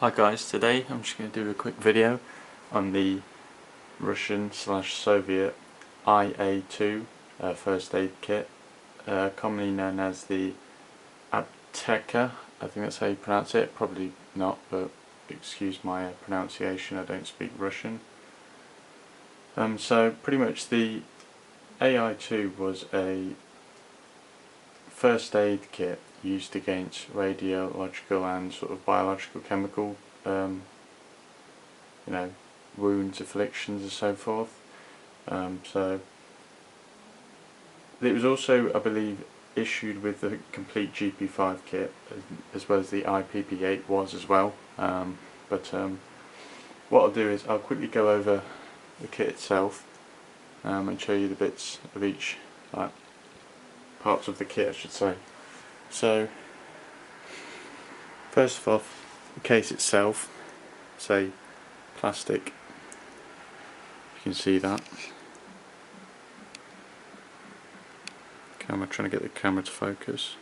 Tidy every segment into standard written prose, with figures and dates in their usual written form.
Hi guys, today I'm just going to do a quick video on the Russian/Soviet IA-2 first aid kit, commonly known as the Aptechka. I think that's how you pronounce it, probably not, but excuse my pronunciation, I don't speak Russian. So pretty much the AI-2 was a first aid kit used against radiological and sort of biological chemical wounds, afflictions and so forth. So it was also, I believe, issued with the complete Gp5 kit, as well as the IPP8 was as well. But what I'll do is I'll quickly go over the kit itself and show you the bits of each, parts of the kit I should say. So first of all, the case itself, say plastic, you can see that. Camera, trying to get the camera to focus.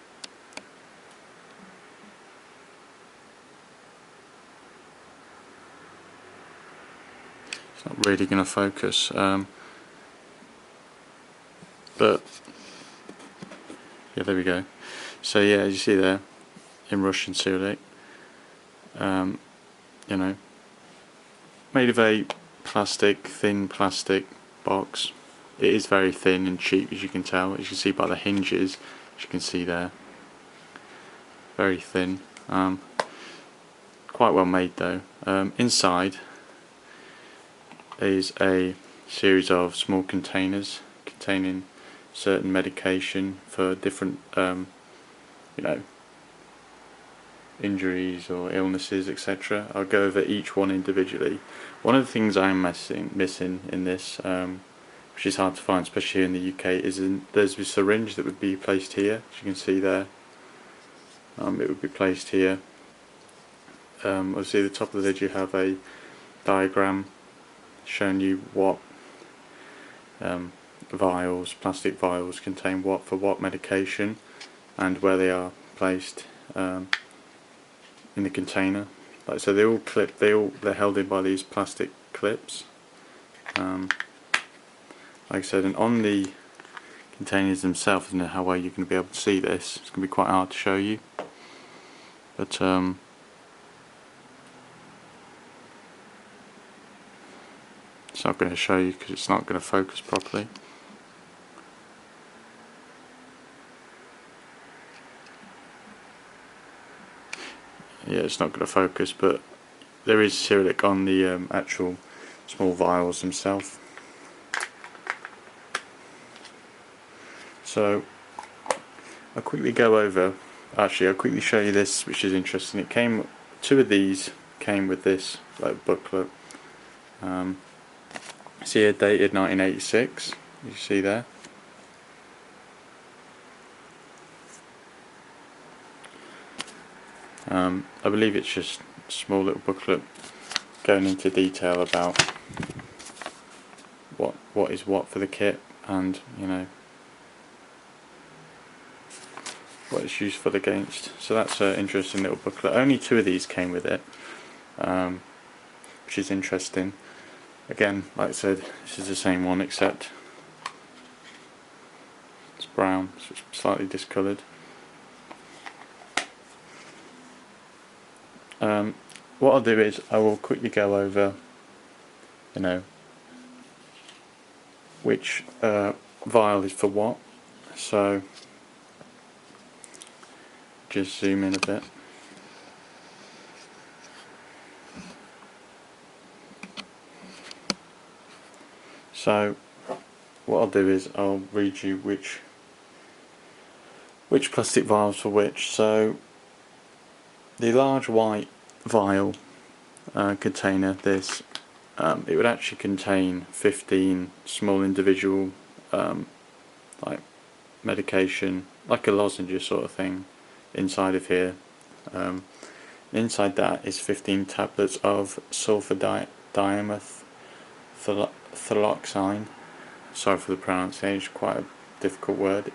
It's not really going to focus, but yeah, there we go. So yeah, as you see there, in Russian Cyrillic, made of a thin plastic box. It is very thin and cheap, as you can tell. As you can see by the hinges, as you can see there, very thin. Quite well made though. Inside is a series of small containers containing certain medication for different injuries or illnesses, etc. I'll go over each one individually. One of the things I'm missing in this, which is hard to find, especially here in the UK, is there's a syringe that would be placed here, as you can see there. It would be placed here. Obviously at the top of the lid you have a diagram showing you what plastic vials contain what for what medication and where they are placed in the container. Like so, they're all clipped. They're held in by these plastic clips. Like I said, and on the containers themselves, I don't know how well you're going to be able to see this. It's going to be quite hard to show you, but it's not going to show you because it's not going to focus properly. Yeah, it's not going to focus, but there is Cyrillic on the actual small vials themselves. So I'll quickly go over. Actually, I'll quickly show you this, which is interesting. Two of these came with this booklet. See here, dated 1986. You see there. I believe it's just a small little booklet going into detail about what is what for the kit, and what it's useful against. So that's an interesting little booklet. Only two of these came with it, which is interesting. Again, like I said, this is the same one except it's brown, so it's slightly discoloured. What I'll do is I will quickly go over, which vial is for what. So just zoom in a bit. So what I'll do is I'll read you which plastic vials for which. So the large white vial container, this it would actually contain 15 small individual medication, like a lozenge sort of thing, inside of here. Inside that is 15 tablets of sulfur dimethyloxine. Sorry for the pronunciation, quite a difficult word.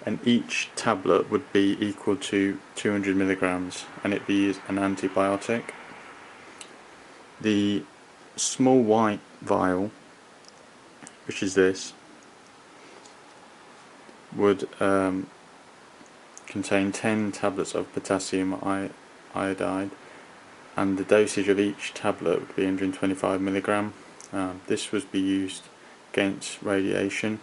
and each tablet would be equal to 200 milligrams, and it'd be an antibiotic. The small white vial, which is this, would contain 10 tablets of potassium iodide, and the dosage of each tablet would be 125 milligram. This would be used against radiation.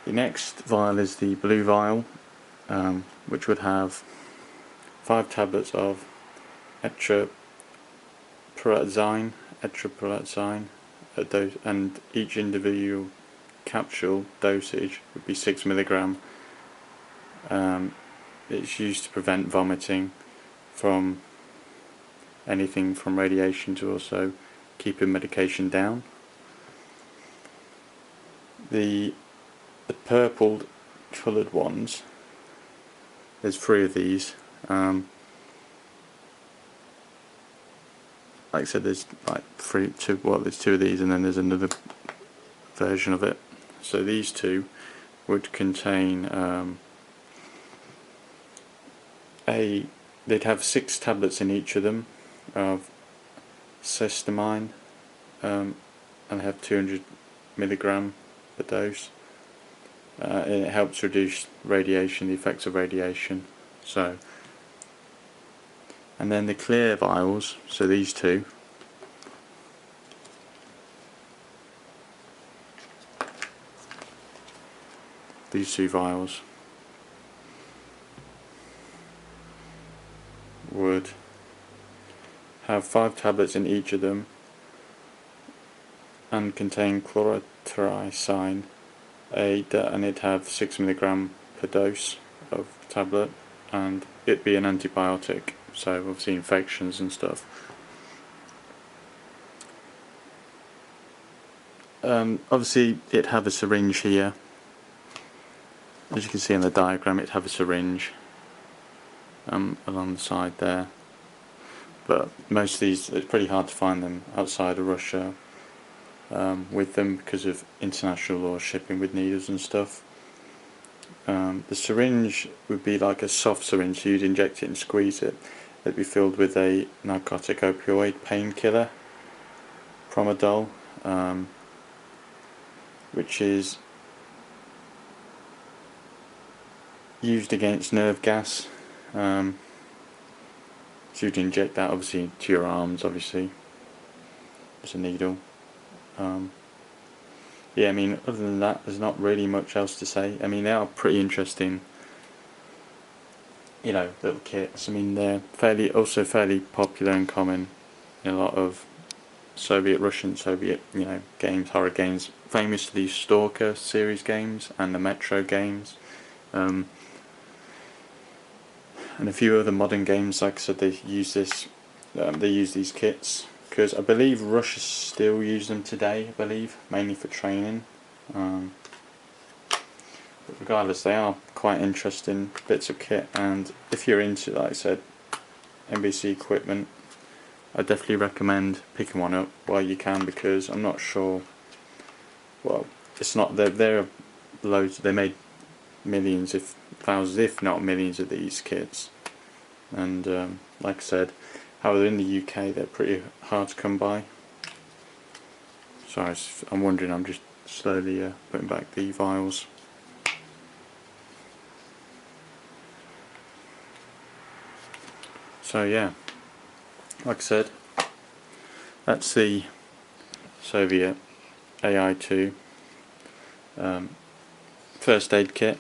The next vial is the blue vial, which would have 5 tablets of etripyrazine, and each individual capsule dosage would be 6 milligram. It's used to prevent vomiting from anything from radiation, to also keeping medication down. The purple coloured ones, there's 3 of these. Like I said, there's like there's 2 of these, and then there's another version of it. So these 2 would contain they'd have 6 tablets in each of them of histamine, and they have 200 milligram per dose. And it helps reduce radiation, the effects of radiation. So, and then the clear vials, so these 2, vials would have 5 tablets in each of them and contain chlorotyrosine, and it'd have 6 milligram per dose of tablet, and it'd be an antibiotic, so obviously infections and stuff. Obviously it'd have a syringe here. As you can see in the diagram, it'd have a syringe along the side there, but most of these, it's pretty hard to find them outside of Russia with them because of international law, shipping with needles and stuff. The syringe would be like a soft syringe, so you'd inject it and squeeze it. It'd be filled with a narcotic opioid painkiller, Promodol, which is used against nerve gas. So you'd inject that obviously to your arms, obviously. It's a needle. Yeah, I mean, other than that, there's not really much else to say. I mean, they are pretty interesting, you know, little kits. I mean, they're also fairly popular and common in a lot of Russian, you know, games, horror games, famously Stalker series games and the Metro games, and a few other modern games. Like I said, they use this. They use these kits because I believe Russia still use them today. I believe mainly for training. But regardless, they are quite interesting bits of kit, and if you're into, like I said, NBC equipment, I definitely recommend picking one up while you can, because I'm not sure. Well, it's not. There are loads. They made millions, if thousands, if not millions, of these kits, and like I said, however, in the UK they're pretty hard to come by. Sorry, I'm wondering. I'm just slowly putting back the vials. So yeah, like I said, that's the Soviet AI-2 first aid kit.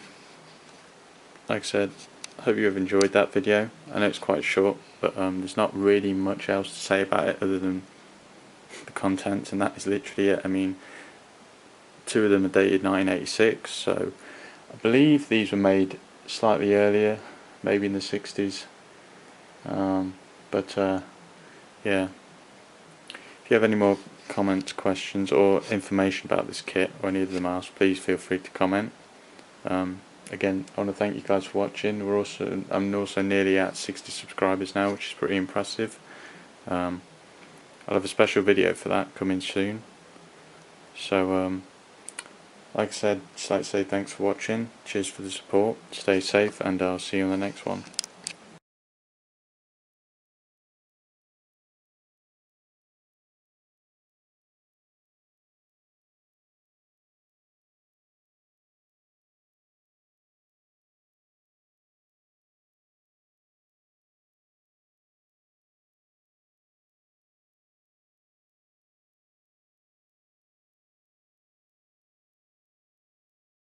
Like I said, I hope you have enjoyed that video. I know it's quite short, but there's not really much else to say about it other than the contents, and that is literally it. I mean, 2 of them are dated 1986, so I believe these were made slightly earlier, maybe in the 60s. Yeah, if you have any more comments, questions, or information about this kit or any of them else, please feel free to comment. Again, I want to thank you guys for watching. I'm also nearly at 60 subscribers now, which is pretty impressive. I'll have a special video for that coming soon. So like I said, just like to say thanks for watching, cheers for the support, stay safe, and I'll see you on the next one.